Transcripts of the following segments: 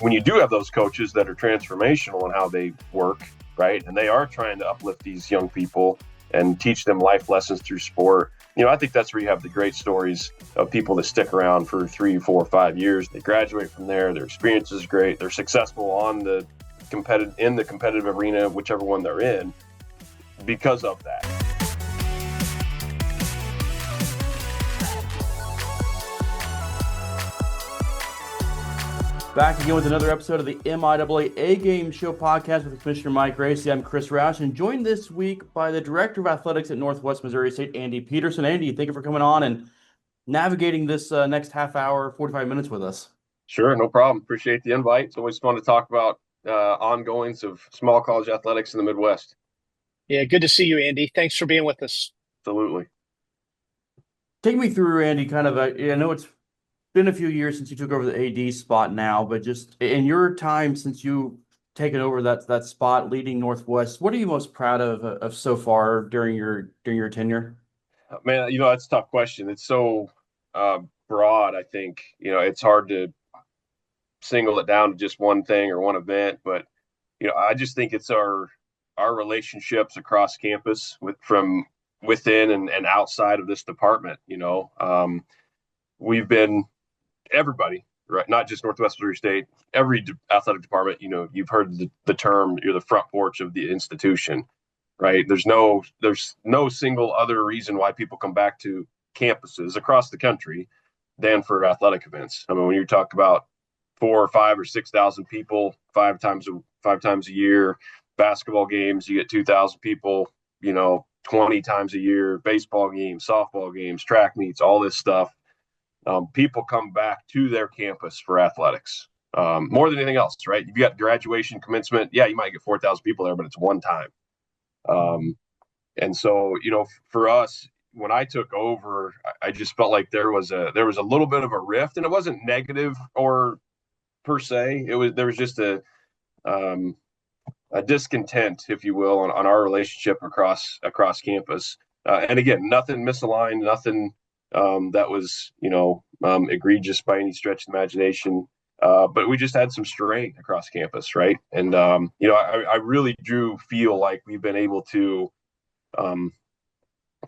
when you do have those coaches that are transformational in how they work, right, and they are trying to uplift these young people and teach them life lessons through sport, I think that's where you have the great stories of people that stick around for 3, 4, 5 years. They graduate from there. Their experience is great. They're successful in the competitive arena, whichever one they're in, because of that. Back again with another episode of the MIAA A-Game Show podcast with Commissioner Mike Racy. I'm Chris Roush, and joined this week by the Director of Athletics at Northwest Missouri State, Andy Peterson. Andy, thank you for coming on and navigating this next half hour, 45 minutes with us. Sure, no problem. Appreciate the invite. It's always fun to talk about ongoings of small college athletics in the Midwest. Yeah, good to see you, Andy. Thanks for being with us. Absolutely. Take me through, Andy, I know it's been a few years since you took over the AD spot now, but just in your time since you've taken over that spot leading Northwest, what are you most proud of so far during your tenure? Man, that's a tough question. It's so broad. I think, it's hard to single it down to just one thing or one event, but I just think it's our relationships across campus from within and outside of this department. We've been everybody, right? Not just Northwest Missouri State, every athletic department, you've heard the term, you're the front porch of the institution, right? There's no single other reason why people come back to campuses across the country than for athletic events. I mean, when you talk about 4 or 5 or 6,000 people, five times a year, basketball games, you get 2,000 people, 20 times a year, baseball games, softball games, track meets, all this stuff. People come back to their campus for athletics more than anything else, right? You've got graduation, commencement. Yeah, you might get 4,000 people there, but it's one time. And so, for us, when I took over, I just felt like there was a little bit of a rift, and it wasn't negative or per se. There was just a discontent, if you will, on our relationship across campus. And again, nothing misaligned, nothing that was, egregious by any stretch of the imagination. But we just had some strain across campus, right? And, I really do feel like we've been able to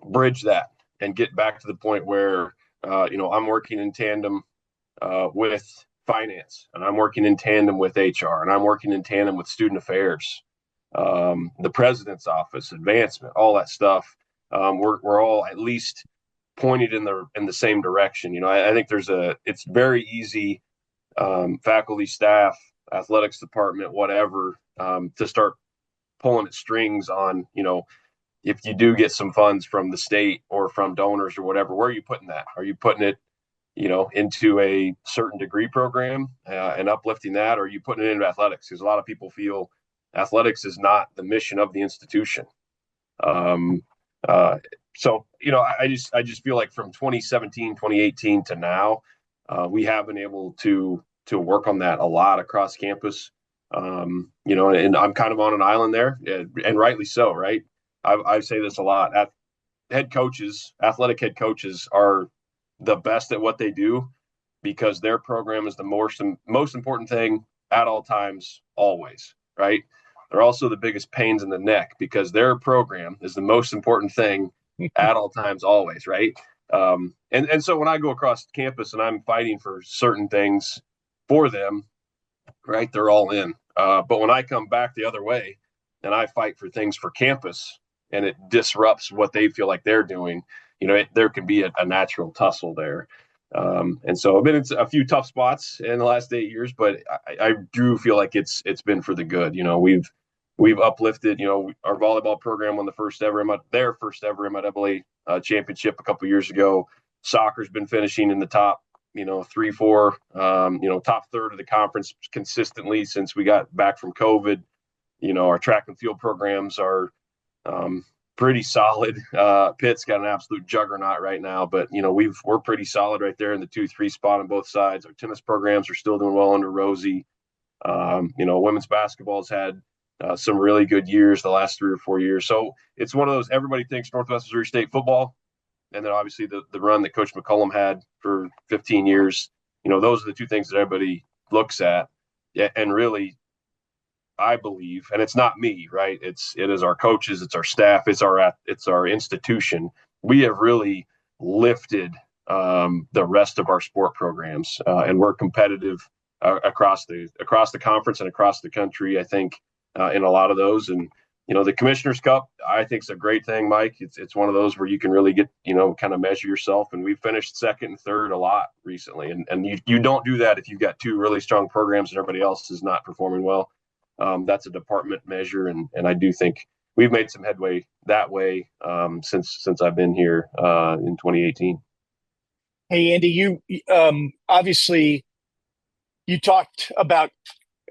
bridge that and get back to the point where, I'm working in tandem with finance, and I'm working in tandem with HR, and I'm working in tandem with student affairs, the president's office, advancement, all that stuff. We're all at least pointed in the same direction. I think it's very easy, faculty, staff, athletics department, whatever, to start pulling at strings on, if you do get some funds from the state or from donors or whatever, where are you putting that? Are you putting it, into a certain degree program and uplifting that, or are you putting it into athletics? Because a lot of people feel athletics is not the mission of the institution. So, I just feel like from 2017, 2018 to now, we have been able to work on that a lot across campus. And I'm kind of on an island there, and rightly so, right? I say this a lot. Athletic head coaches are the best at what they do because their program is the most important thing at all times, always, right? They're also the biggest pains in the neck because their program is the most important thing at all times, always, right? And so when I go across campus and I'm fighting for certain things for them, right, they're all in. But when I come back the other way and I fight for things for campus and it disrupts what they feel like they're doing, there can be a natural tussle there. And so I've been in a few tough spots in the last 8 years, but I do feel like it's been for the good. We've uplifted, our volleyball program won their first ever MIAA championship a couple years ago. Soccer's been finishing in the top, 3, 4, top third of the conference consistently since we got back from COVID. Our track and field programs are pretty solid. Pitt's got an absolute juggernaut right now, but we're pretty solid right there in the 2-3 spot on both sides. Our tennis programs are still doing well under Rosie. Women's basketball's had some really good years the last 3 or 4 years. So it's one of those, everybody thinks Northwest Missouri State football. And then obviously the run that Coach McCullum had for 15 years, those are the two things that everybody looks at. And really, I believe, and it's not me, right? It is our coaches, it's our staff, it's our institution. We have really lifted the rest of our sport programs, and we're competitive across the conference and across the country. I think in a lot of those, and the Commissioner's Cup, I think is a great thing, Mike. It's one of those where you can really get kind of measure yourself, and we finished second and third a lot recently, and you don't do that if you've got two really strong programs and everybody else is not performing well. That's a department measure, and I do think we've made some headway that way since I've been here in 2018. Hey, Andy, you obviously you talked about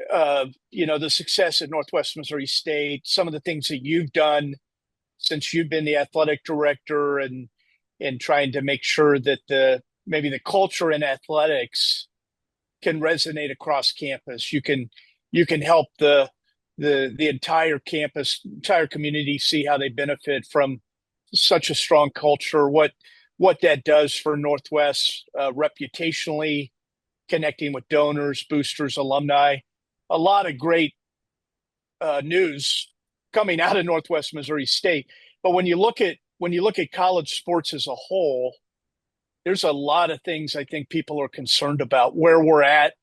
the success at Northwest Missouri State, some of the things that you've done since you've been the athletic director, and trying to make sure that maybe the culture in athletics can resonate across campus. You can help the entire campus, entire community see how they benefit from such a strong culture. What that does for Northwest reputationally, connecting with donors, boosters, alumni. A lot of great news coming out of Northwest Missouri State. But when you look at college sports as a whole, there's a lot of things I think people are concerned about: where we're at,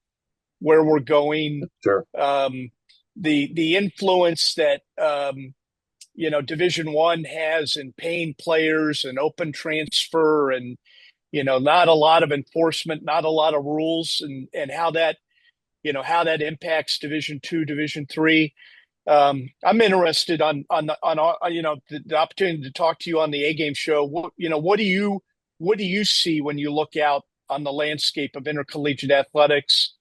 where we're going, Sure. The influence that Division I has in paying players and open transfer, and not a lot of enforcement, not a lot of rules, and how that impacts Division II, Division III. I'm interested on the opportunity to talk to you on the A Game show. What do you see when you look out on the landscape of intercollegiate athletics,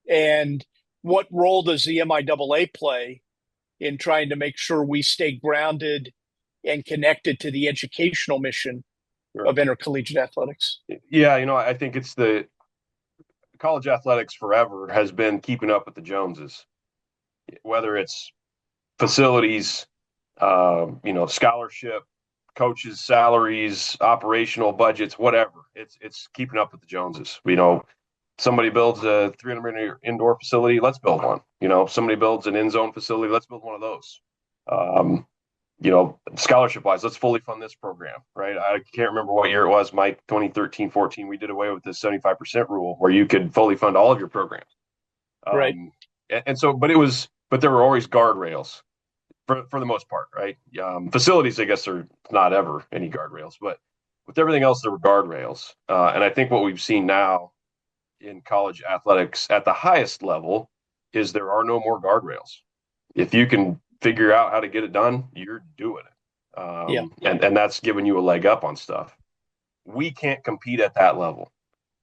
and what role does the MIAA play in trying to make sure we stay grounded and connected to the educational mission of intercollegiate athletics? Yeah, I think it's the college athletics forever has been keeping up with the Joneses, whether it's facilities, scholarship, coaches' salaries, operational budgets, whatever. It's keeping up with the Joneses. Somebody builds a 300-meter indoor facility, let's build one. Somebody builds an end zone facility, let's build one of those. Scholarship wise, let's fully fund this program, right? I can't remember what year it was, Mike, 2013, 14, we did away with the 75% rule where you could fully fund all of your programs. Right. But there were always guardrails for the most part, right? Facilities, I guess, are not ever any guardrails, but with everything else, there were guardrails. And I think what we've seen now in college athletics at the highest level is there are no more guardrails. If you can figure out how to get it done, you're doing it. And that's giving you a leg up on stuff. We can't compete at that level.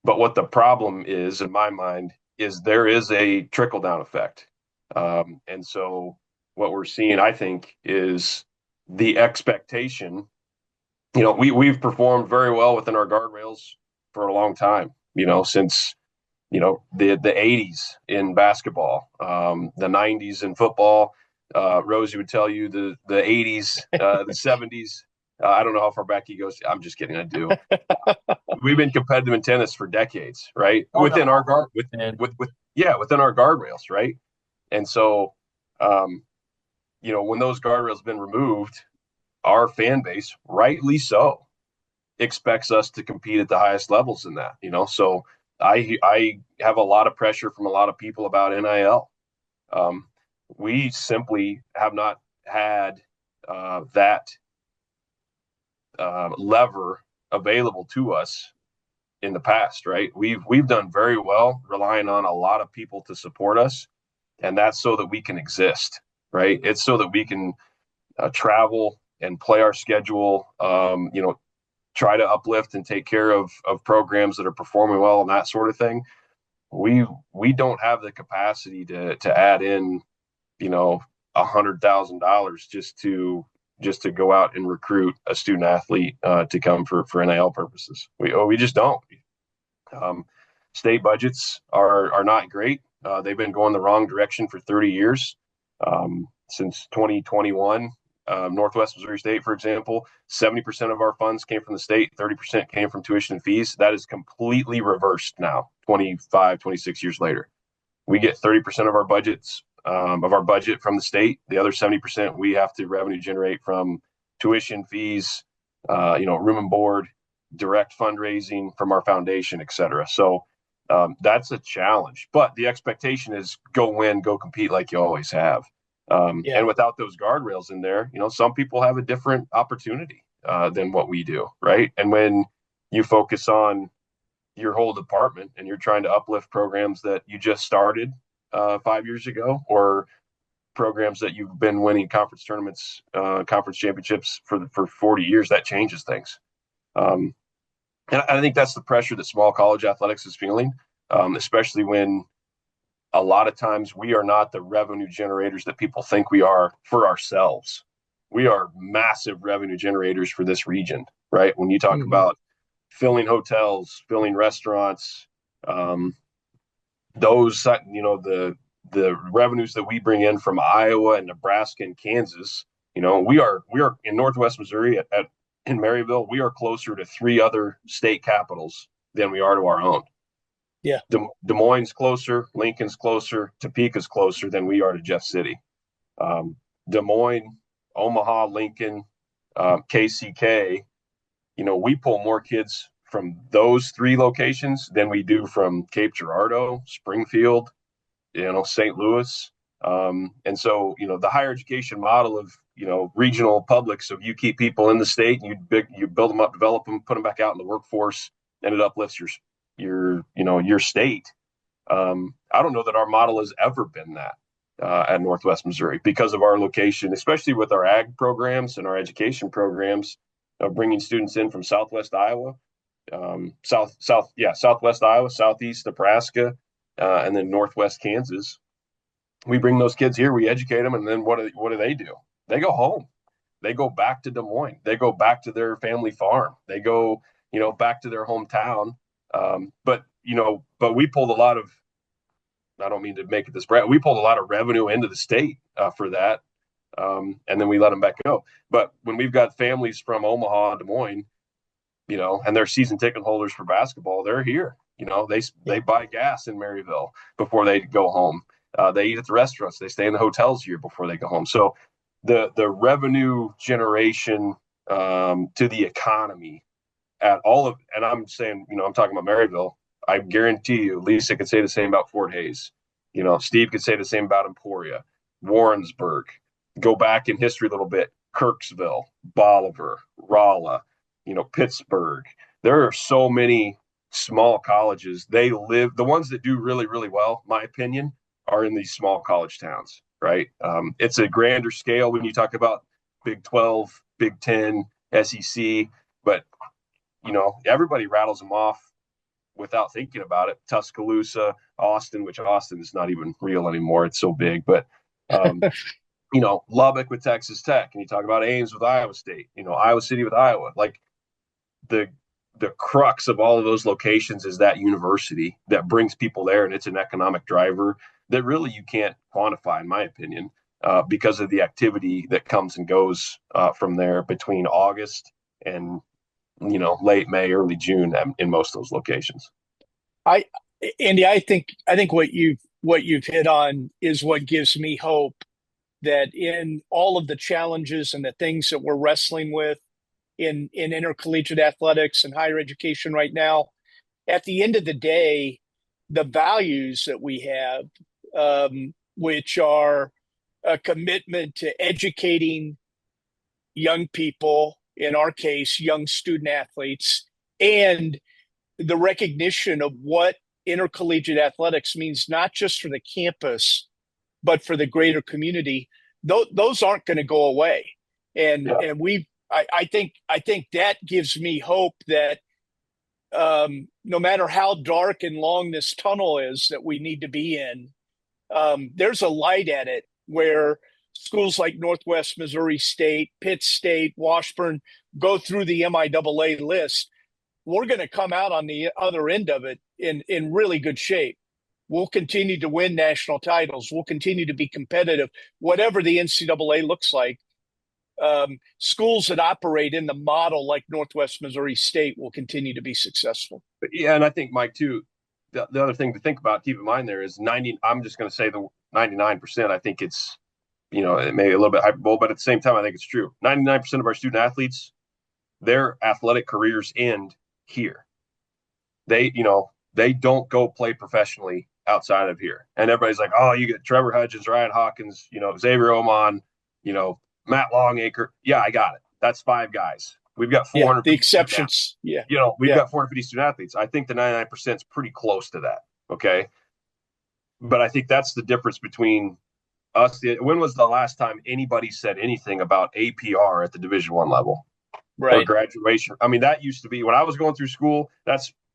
But what the problem is, in my mind, is there is a trickle-down effect. And so what we're seeing, I think, is the expectation. We've performed very well within our guardrails for a long time, since the 80s in basketball, the 90s in football. Rosie would tell you the 80s, the 70s. I don't know how far back he goes. I'm just kidding. I do. We've been competitive in tennis for decades, right? Within our guardrails, right? And so, when those guardrails have been removed, our fan base, rightly so, expects us to compete at the highest levels in that. So I have a lot of pressure from a lot of people about NIL. We simply have not had that lever available to us in the past, right? We've done very well relying on a lot of people to support us, and that's so that we can exist, right? It's so that we can travel and play our schedule, try to uplift and take care of programs that are performing well and that sort of thing. We don't have the capacity to add in, $100,000 just to go out and recruit a student athlete to come for NIL purposes. We just don't. State budgets are not great. They've been going the wrong direction for 30 years. Since 2021, Northwest Missouri State, for example, 70% of our funds came from the state, 30% came from tuition and fees. That is completely reversed now, 25, 26 years later. We get 30% of our budget from the state. The other 70% we have to revenue generate from tuition fees, room and board, direct fundraising from our foundation, et cetera. So that's a challenge. But the expectation is go win, go compete like you always have. And without those guardrails in there, some people have a different opportunity than what we do, right? And when you focus on your whole department and you're trying to uplift programs that you just started 5 years ago, or programs that you've been winning conference tournaments, conference championships for 40 years, that changes things. And I think that's the pressure that small college athletics is feeling, especially when a lot of times we are not the revenue generators that people think we are for ourselves. We are massive revenue generators for this region, right? When you talk about filling hotels, filling restaurants, those, the revenues that we bring in from Iowa and Nebraska and Kansas, we are in Northwest Missouri in Maryville, we are closer to 3 other state capitals than we are to our own. Yeah. Des Moines closer, Lincoln's closer, Topeka's closer than we are to Jeff City. Des Moines, Omaha, Lincoln, KCK, we pull more kids from those 3 locations than we do from Cape Girardeau, Springfield, St. Louis. And so, the higher education model of, regional publics, so you keep people in the state and you build them up, develop them, put them back out in the workforce, and it uplifts your state. I don't know that our model has ever been that at Northwest Missouri because of our location, especially with our ag programs and our education programs, bringing students in from Southwest Iowa, Southwest Iowa, Southeast Nebraska, and then Northwest Kansas. We bring those kids here, we educate them, and then what do they do? They go home. They go back to Des Moines. They go back to their family farm. They go, back to their hometown. But we pulled a lot of, I don't mean to make it this brand, we pulled a lot of revenue into the state for that. And then we let them back go. But when we've got families from Omaha and Des Moines, and they're season ticket holders for basketball, they're here. They buy gas in Maryville before they go home. They eat at the restaurants. They stay in the hotels here before they go home. So the revenue generation to the economy at all of, and I'm saying, I'm talking about Maryville. I guarantee you, Lisa could say the same about Fort Hays. Steve could say the same about Emporia, Warrensburg. Go back in history a little bit. Kirksville, Bolivar, Rolla, Pittsburgh. There are so many small colleges. The ones that do really, really well, my opinion, are in these small college towns, right? It's a grander scale when you talk about Big 12, Big 10, SEC, but everybody rattles them off without thinking about it. Tuscaloosa, Austin, which Austin is not even real anymore. It's so big, but Lubbock with Texas Tech, and you talk about Ames with Iowa State, Iowa City with Iowa. Like the crux of all of those locations is that university that brings people there, and it's an economic driver that really you can't quantify, in my opinion, because of the activity that comes and goes from there between August and late May, early June in most of those locations. Andy, I think what you've hit on is what gives me hope that in all of the challenges and the things that we're wrestling with in intercollegiate athletics and higher education right now, at the end of the day, the values that we have, which are a commitment to educating young people, in our case, young student athletes, and the recognition of what intercollegiate athletics means, not just for the campus, but for the greater community. Those aren't going to go away. And I think that gives me hope that no matter how dark and long this tunnel is that we need to be in, there's a light at it where schools like Northwest Missouri State, Pitt State, Washburn go through the MIAA list. We're going to come out on the other end of it in really good shape. We'll continue to win national titles. We'll continue to be competitive, whatever the NCAA looks like. Schools that operate in the model like Northwest Missouri State will continue to be successful. Yeah, and I think, Mike, too, the other thing to think about, keep in mind there is 90. I'm just going to say the 99%. I think it's, it may be a little bit hyperbole, but at the same time, I think it's true. 99% of our student athletes, their athletic careers end here. They don't go play professionally outside of here. And everybody's like, oh, you get Trevor Hudgens, Ryan Hawkins, Xavier Oman, Matt Longacre. Yeah, I got it. That's 5 guys. We've got 400. The exceptions. Yeah. We've got 450 student athletes. I think the 99% is pretty close to that. Okay. But I think that's the difference between us. When was the last time anybody said anything about APR at the Division I level? Right. Or graduation? I mean, that used to be when I was going through school,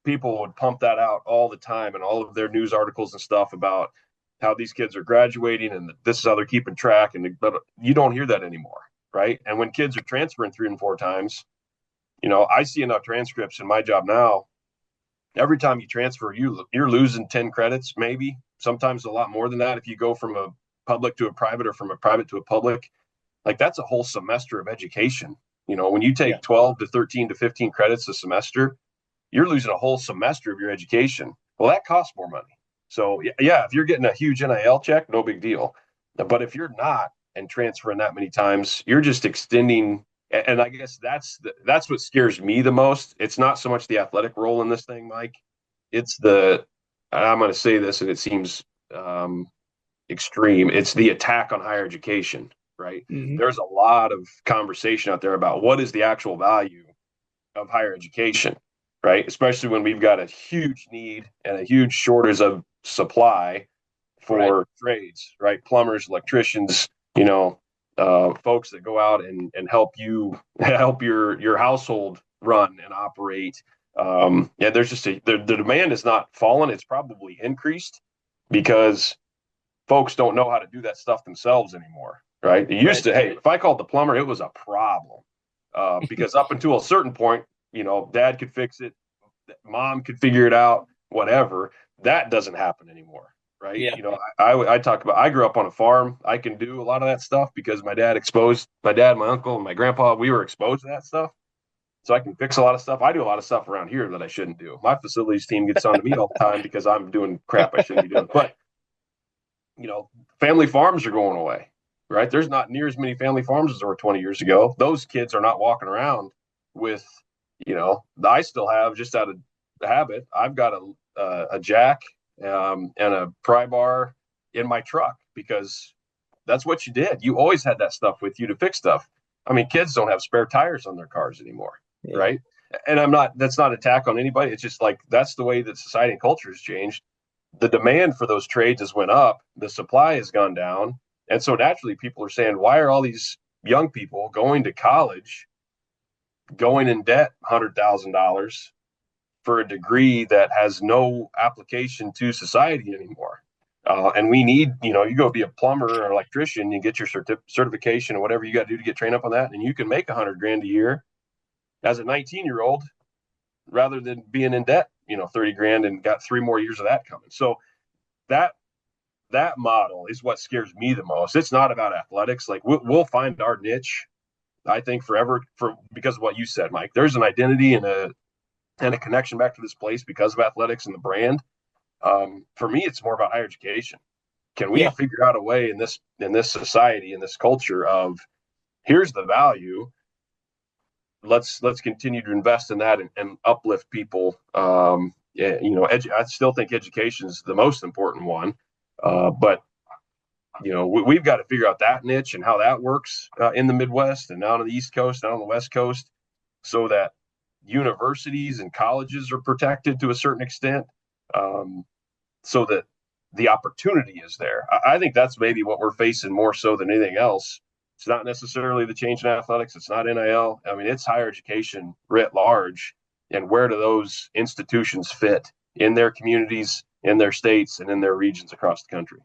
people would pump that out all the time and all of their news articles and stuff about how these kids are graduating and this is how they're keeping track. But you don't hear that anymore. Right. And when kids are transferring 3 and 4 times, I see enough transcripts in my job now. Every time you transfer, you're losing 10 credits, maybe sometimes a lot more than that. If you go from a public to a private or from a private to a public, like that's a whole semester of education. When you take 12 to 13 to 15 credits a semester, you're losing a whole semester of your education. Well, that costs more money. So yeah, if you're getting a huge NIL check, no big deal. But if you're not, and transferring that many times, you're just extending. And I guess that's what scares me the most. It's not so much the athletic role in this thing, Mike. It's I'm going to say this, and it seems extreme. It's the attack on higher education, right? Mm-hmm. There's a lot of conversation out there about what is the actual value of higher education, right? Especially when we've got a huge need and a huge shortage of supply for trades, right? Plumbers, electricians, folks that go out and help your household run and operate. There's just the demand is not fallen. It's probably increased because folks don't know how to do that stuff themselves anymore. Right. It used to, hey, if I called the plumber, it was a problem because up until a certain point, dad could fix it. Mom could figure it out, whatever. That doesn't happen anymore. Right. Yeah. I talk about, I grew up on a farm. I can do a lot of that stuff because my dad, my uncle, and my grandpa, we were exposed to that stuff. So I can fix a lot of stuff. I do a lot of stuff around here that I shouldn't do. My facilities team gets on to me all the time because I'm doing crap I shouldn't be doing. But, family farms are going away, right? There's not near as many family farms as there were 20 years ago. Those kids are not walking around with, I still have, just out of habit, I've got a jack and a pry bar in my truck because that's what you did. You always had that stuff with you to fix stuff. I mean, kids don't have spare tires on their cars anymore, right? And that's not an attack on anybody. It's just like, that's the way that society and culture has changed. The demand for those trades has went up. The supply has gone down. And so naturally people are saying, why are all these young people going to college, going in debt $100,000 for a degree that has no application to society anymore? And we need, you go be a plumber or electrician, you get your certification or whatever you got to do to get trained up on that. And you can make $100,000 a year as a 19-year-old rather than being in debt, $30,000 and got 3 more years of that coming. So that model is what scares me the most. It's not about athletics. Like we'll find our niche, I think, forever because of what you said, Mike. There's an identity and a connection back to this place because of athletics and the brand. For me, it's more about higher education. Can we figure out a way in this society, in this culture of here's the value. Let's continue to invest in that and uplift people. I still think education is the most important one. But we've got to figure out that niche and how that works in the Midwest and out on the East Coast, out on the West Coast, so that universities and colleges are protected to a certain extent, so that the opportunity is there. I think that's maybe what we're facing more so than anything else. It's not necessarily the change in athletics. It's not NIL. I mean, it's higher education writ large. And where do those institutions fit in their communities, in their states, and in their regions across the country?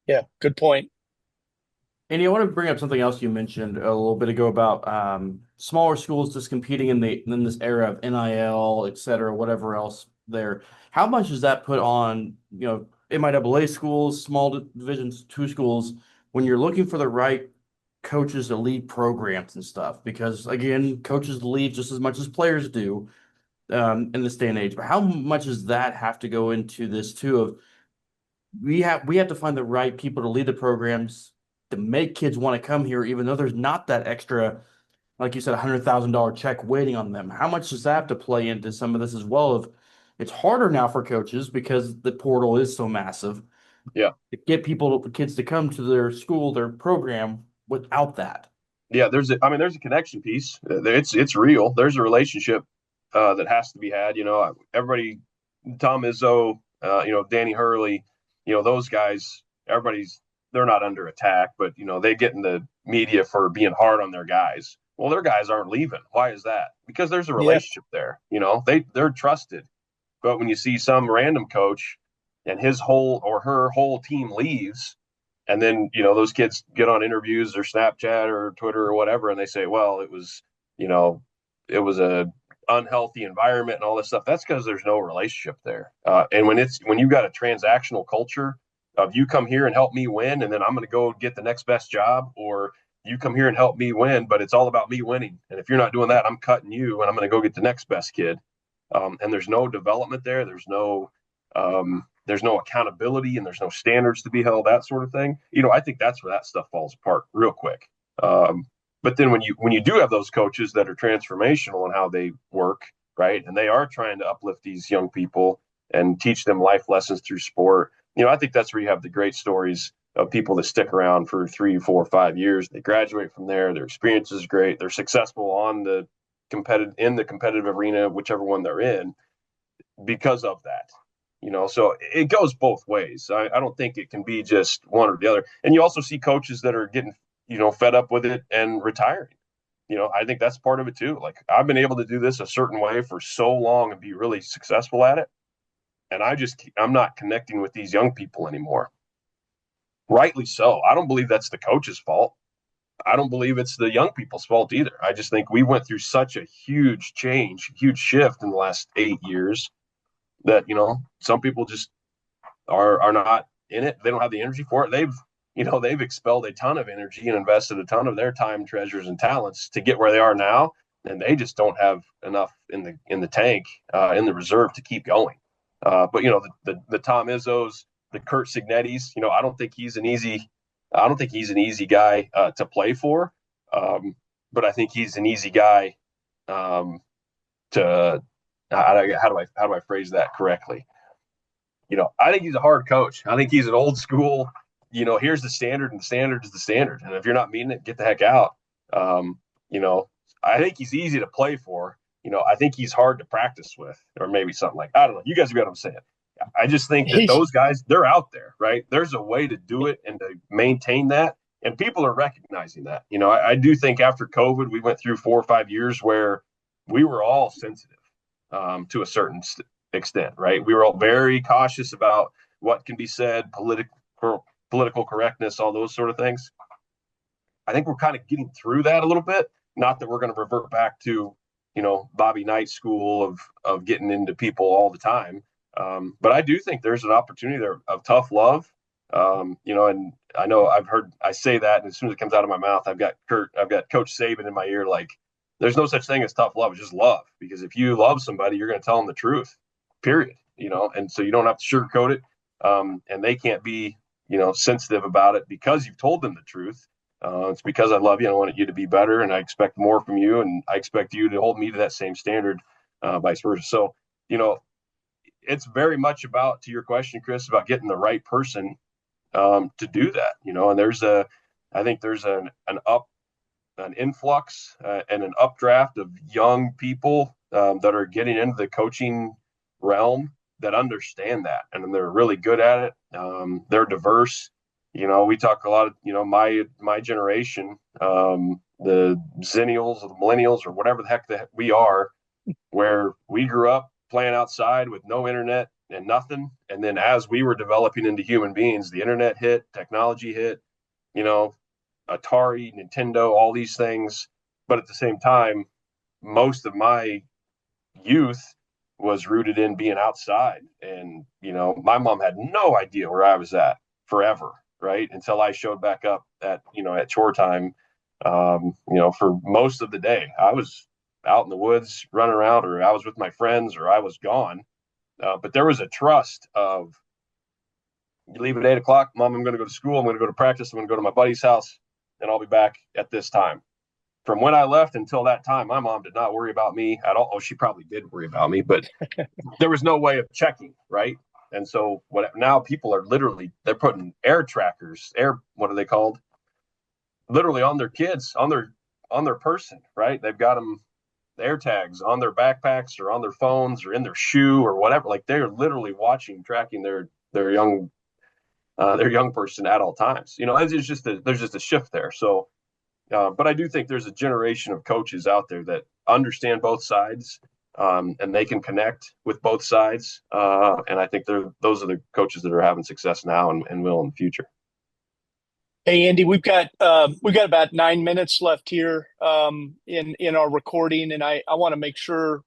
Yeah, good point. Andy, I want to bring up something else you mentioned a little bit ago about smaller schools just competing in this era of NIL, et cetera, whatever else there. How much does that put on, MIAA schools, small Division II schools, when you're looking for the right coaches to lead programs and stuff? Because again, coaches lead just as much as players do. in this day and age. But how much does that have to go into this too? Of we have to find the right people to lead the programs to make kids want to come here, even though there's not that extra, like you said, $100,000 check waiting on them. How much does that have to play into some of this as well? Of it's harder now for coaches because the portal is so massive Yeah. to get kids to come to their school, their program without that. Yeah, there's a connection piece. It's real. There's a relationship that has to be had. Everybody, Tom Izzo, Danny Hurley, those guys. They're not under attack, but they get in the media for being hard on their guys. Well, their guys aren't leaving. Why is that? Because there's a relationship there. They're trusted. But when you see some random coach and his whole or her whole team leaves, and then, those kids get on interviews or Snapchat or Twitter or whatever, and they say, well, it was a unhealthy environment and all this stuff. That's because there's no relationship there. And when you've got a transactional culture of you come here and help me win, and then I'm going to go get the next best job, or you come here and help me win, but it's all about me winning. And if you're not doing that, I'm cutting you and I'm going to go get the next best kid. And there's no development there. There's no accountability, and there's no standards to be held, that sort of thing. I think that's where that stuff falls apart real quick. But then when you do have those coaches that are transformational in how they work, right, and they are trying to uplift these young people and teach them life lessons through sport, I think that's where you have the great stories of people that stick around for 3, 4, 5 years. They graduate from there. Their experience is great. They're successful in the competitive arena, whichever one they're in, because of that. So it goes both ways. I don't think it can be just one or the other. And you also see coaches that are getting, fed up with it and retiring. I think that's part of it too. Like, I've been able to do this a certain way for so long and be really successful at it. And I'm not connecting with these young people anymore. Rightly so. I don't believe that's the coach's fault. I don't believe it's the young people's fault either. I just think we went through such a huge change, huge shift in the last 8 years that, some people just are not in it. They don't have the energy for it. They've expelled a ton of energy and invested a ton of their time, treasures, and talents to get where they are now. And they just don't have enough in the tank, in the reserve to keep going. But the Tom Izzos, the Kurt Signettis, I don't think he's an easy guy to play for. But I think he's an easy guy to how do I phrase that correctly? I think he's a hard coach. I think he's an old school, here's the standard, and the standard is the standard. And if you're not meeting it, get the heck out. I think he's easy to play for. I think he's hard to practice with, or maybe something like, I don't know. You guys get what I'm saying. I just think that those guys, they're out there, right? There's a way to do it and to maintain that. And people are recognizing that. I do think after COVID, we went through 4 or 5 years where we were all sensitive to a certain extent, right? We were all very cautious about what can be said, political correctness, all those sort of things. I think we're kind of getting through that a little bit. Not that we're going to revert back to, Bobby Knight school of getting into people all the time. But I do think there's an opportunity there of tough love. And I know I say that, and as soon as it comes out of my mouth, I've got Coach Saban in my ear. Like, there's no such thing as tough love. It's just love. Because if you love somebody, you're going to tell them the truth, period. And so you don't have to sugarcoat it. And they can't be, sensitive about it because you've told them the truth. It's because I love you. I want you to be better, and I expect more from you, and I expect you to hold me to that same standard, vice versa. So, it's very much about, to your question, Chris, about getting the right person to do that. And I think there's an influx and an updraft of young people that are getting into the coaching realm that understand that, and they're really good at it. They're diverse. We talk a lot of, my generation, the Zennials or the Millennials or whatever the heck that we are, where we grew up playing outside with no internet and nothing. And then as we were developing into human beings, the internet hit, technology hit, Atari, Nintendo, all these things. But at the same time, most of my youth was rooted in being outside. And, my mom had no idea where I was at forever, right? Until I showed back up at chore time, for most of the day. I was out in the woods running around, or I was with my friends, or I was gone. But there was a trust of, you leave at 8 o'clock, Mom, I'm going to go to school. I'm going to go to practice. I'm going to go to my buddy's house, and I'll be back at this time. From when I left until that time, my mom did not worry about me at all. Oh, she probably did worry about me, but there was no way of checking, right? And so now people are literally, they're putting air trackers, what are they called? Literally on their kids, on their person, right? They've got them, the air tags on their backpacks or on their phones or in their shoe or whatever. Like they're literally tracking their young person at all times. There's just a shift there. So, but I do think there's a generation of coaches out there that understand both sides, and they can connect with both sides. And I think those are the coaches that are having success now and will in the future. Hey, Andy, we've got about 9 minutes left here in our recording, and I want to make sure,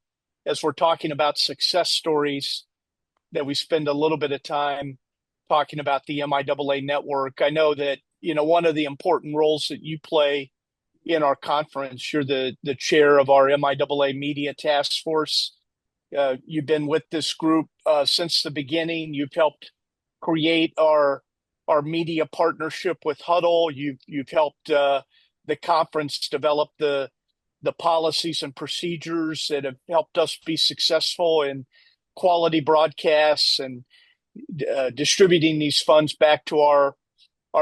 as we're talking about success stories, that we spend a little bit of time talking about the MIAA network. I know that one of the important roles that you play in our conference, you're the chair of our MIAA Media Task Force. You've been with this group since the beginning. You've helped create our media partnership with Huddle. You've helped the conference develop the policies and procedures that have helped us be successful in quality broadcasts and distributing these funds back to our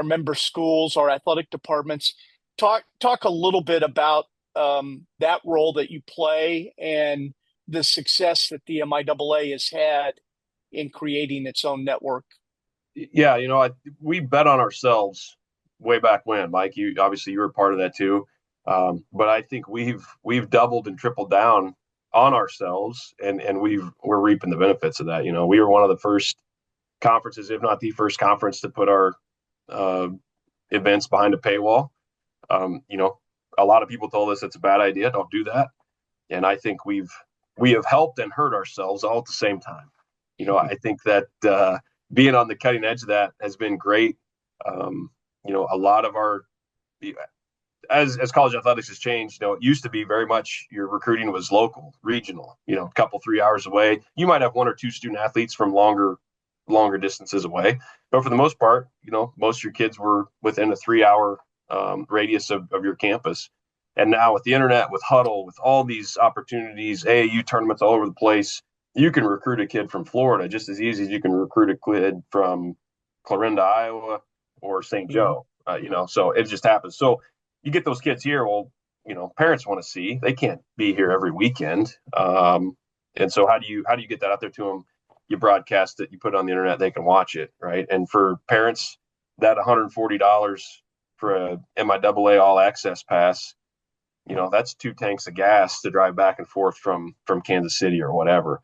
member schools, our athletic departments. Talk a little bit about that role that you play and the success that the MIAA has had in creating its own network. Yeah, we bet on ourselves way back when, Mike. You were part of that too, but I think we've doubled and tripled down on ourselves, and we're reaping the benefits of that. We were one of the first conferences, if not the first conference, to put our events behind a paywall. A lot of people told us it's a bad idea. Don't do that. And I think we have helped and hurt ourselves all at the same time. I think that being on the cutting edge of that has been great. A lot of our, as college athletics has changed, it used to be very much your recruiting was local, regional, a couple, 3 hours away. You might have one or two student athletes from longer distances away. But for the most part, most of your kids were within a 3-hour radius of your campus. And now with the internet, with Huddle, with all these opportunities, AAU tournaments all over the place, you can recruit a kid from Florida just as easy as you can recruit a kid from Clarinda, Iowa, or St. Joe. So it just happens. So you get those kids here. Well, parents want to see. They can't be here every weekend. And so how do you get that out there to them? You broadcast it. You put it on the internet. They can watch it, right? And for parents, that $140 for a MIAA All Access Pass, that's 2 tanks of gas to drive back and forth from Kansas City or whatever.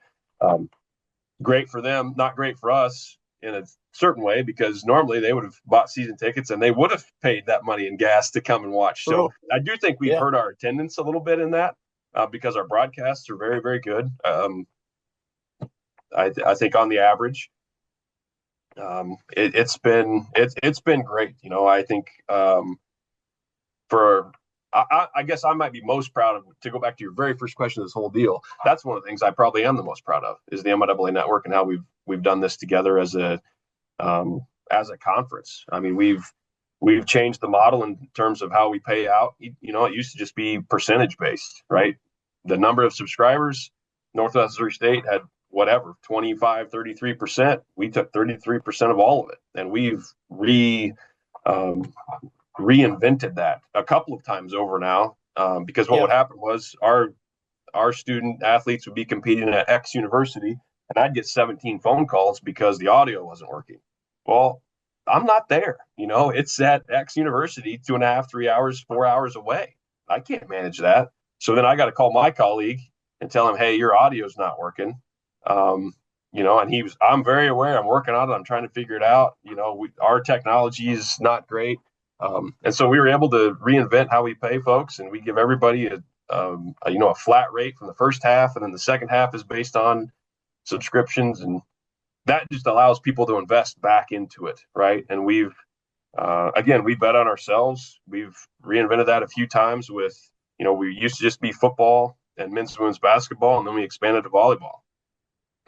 Great for them, not great for us in a certain way, because normally they would have bought season tickets and they would have paid that money in gas to come and watch. So I do think we've hurt our attendance a little bit in that because our broadcasts are very, very good. I think on the average, it's been great. I think I guess I might be most proud of, to go back to your very first question of this whole deal. That's one of the things I probably am the most proud of, is the MIAA network and how we've done this together as a conference. I mean, we've changed the model in terms of how we pay out. It used to just be percentage based, right? The number of subscribers, Northwest Missouri State had 25, 33%. We took 33% of all of it. And we've reinvented that a couple of times over now, because what would happen was our student athletes would be competing at X university, and I'd get 17 phone calls because the audio wasn't working. Well, I'm not there. It's at X university, 2.5, 3 hours, 4 hours away. I can't manage that. So then I got to call my colleague and tell him, hey, your audio's not working. And I'm very aware. I'm working on it. I'm trying to figure it out. Our technology is not great. And so we were able to reinvent how we pay folks, and we give everybody a flat rate from the first half, and then the second half is based on subscriptions, and that just allows people to invest back into it, right? And we bet on ourselves. We've reinvented that a few times with, we used to just be football and men's and women's basketball, and then we expanded to volleyball.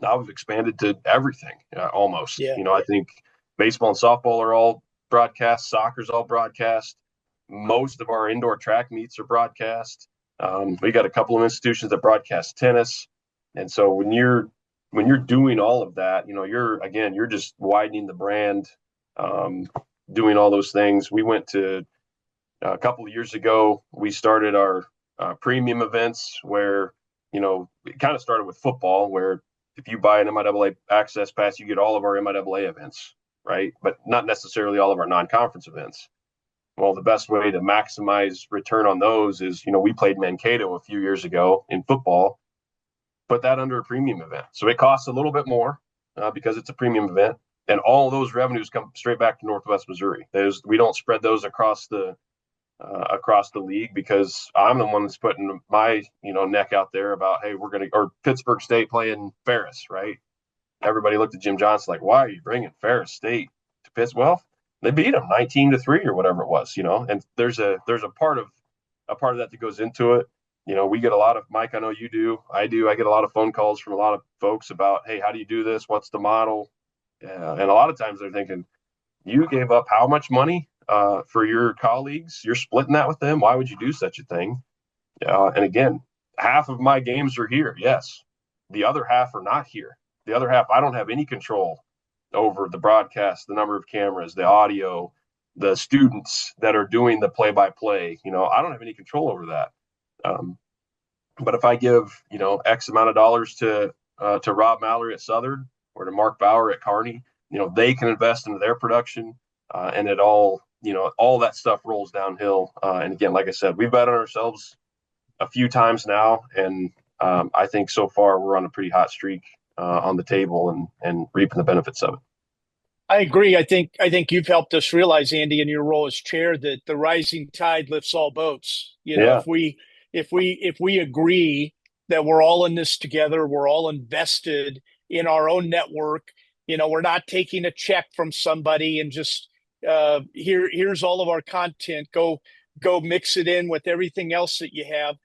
Now we've expanded to everything, almost. Yeah. I think baseball and softball are all broadcast. Soccer's all broadcast. Most of our indoor track meets are broadcast. We got a couple of institutions that broadcast tennis. And so when you're doing all of that, you're just widening the brand, doing all those things. We went to a couple of years ago, we started our premium events where, it kind of started with football, where if you buy an MIAA access pass, you get all of our MIAA events, right? But not necessarily all of our non-conference events. Well, the best way to maximize return on those is, we played Mankato a few years ago in football, put that under a premium event. So it costs a little bit more because it's a premium event. And all of those revenues come straight back to Northwest Missouri. We don't spread those across the league, because I'm the one that's putting my neck out there about, hey, or Pittsburgh State playing Ferris, right? Everybody looked at Jim Johnson like, why are you bringing Ferris State to Pittsburgh? Well, they beat them 19-3 or whatever it was, and there's a part of that goes into it. We get a lot of, Mike, I know you do, I get a lot of phone calls from a lot of folks about, hey, how do you do this? What's the model? And a lot of times they're thinking, you gave up how much money for your colleagues? You're splitting that with them. Why would you do such a thing? And again, half of my games are here. Yes. The other half are not here. The other half, I don't have any control over the broadcast, the number of cameras, the audio, the students that are doing the play-by-play. I don't have any control over that. But if I give, X amount of dollars to Rob Mallory at Southern or to Mark Bauer at Kearney, they can invest into their production, and it all that stuff rolls downhill. And again, like I said, we've bet on ourselves a few times now, and I think so far we're on a pretty hot streak on the table and reaping the benefits of it. I agree. I think you've helped us realize, Andy, in your role as chair, that the rising tide lifts all boats. If we agree that we're all in this together, we're all invested in our own network. We're not taking a check from somebody and just here's all of our content. Go mix it in with everything else that you have.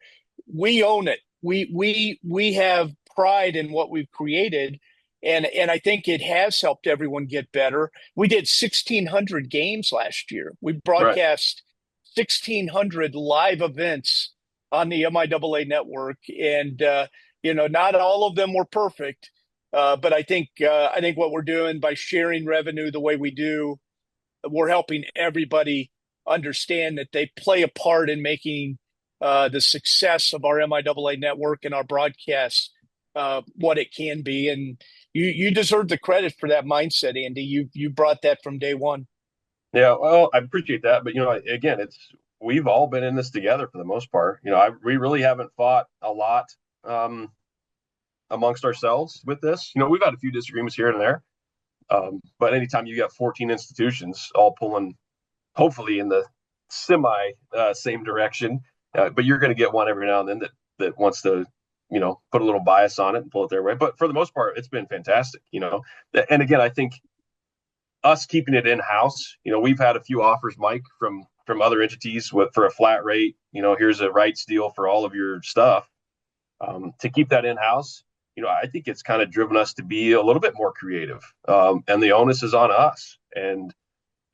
We own it. We have pride in what we've created. And I think it has helped everyone get better. We did 1,600 games last year. We broadcast 1,600 live events on the MIAA network. And, not all of them were perfect. But I think what we're doing by sharing revenue the way we do, we're helping everybody understand that they play a part in making the success of our MIAA network and our broadcasts what it can be. And you deserve the credit for that mindset, Andy. You brought that from day one. Yeah, well, I appreciate that. But, again, we've all been in this together for the most part. We really haven't fought a lot amongst ourselves with this. We've had a few disagreements here and there. But anytime you got 14 institutions all pulling, hopefully in the same direction, but you're going to get one every now and then that wants to, put a little bias on it and pull it their way. But for the most part, it's been fantastic, And again, I think us keeping it in-house, we've had a few offers, Mike, from other entities for a flat rate. Here's a rights deal for all of your stuff. To keep that in-house, I think it's kind of driven us to be a little bit more creative, and the onus is on us. And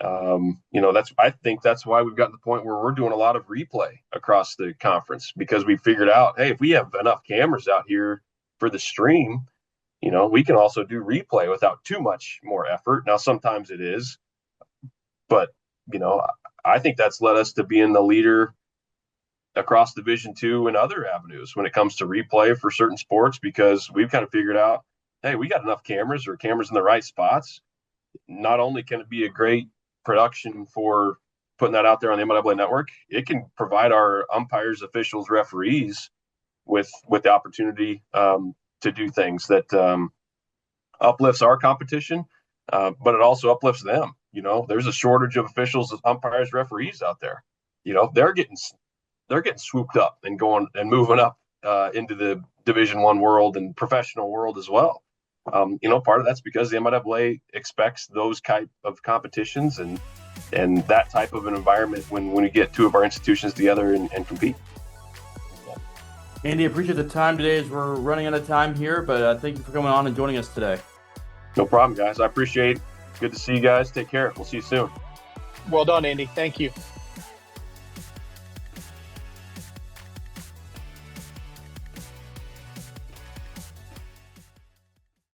I think that's why we've gotten to the point where we're doing a lot of replay across the conference, because we figured out, hey, if we have enough cameras out here for the stream, we can also do replay without too much more effort. Now, sometimes it is, but I think that's led us to being the leader across Division II and other avenues when it comes to replay for certain sports, because we've kind of figured out, hey, we got enough cameras in the right spots. Not only can it be a great production for putting that out there on the MIAA network, it can provide our umpires, officials, referees with the opportunity to do things that uplifts our competition, but it also uplifts them. There's a shortage of officials, umpires, referees out there. They're getting swooped up and going and moving up into the Division I world and professional world as well. Part of that's because the MIAA expects those type of competitions and that type of an environment when we get two of our institutions together and compete. Andy, appreciate the time today as we're running out of time here, but thank you for coming on and joining us today. No problem, guys. I appreciate it. Good to see you guys. Take care. We'll see you soon. Well done, Andy. Thank you.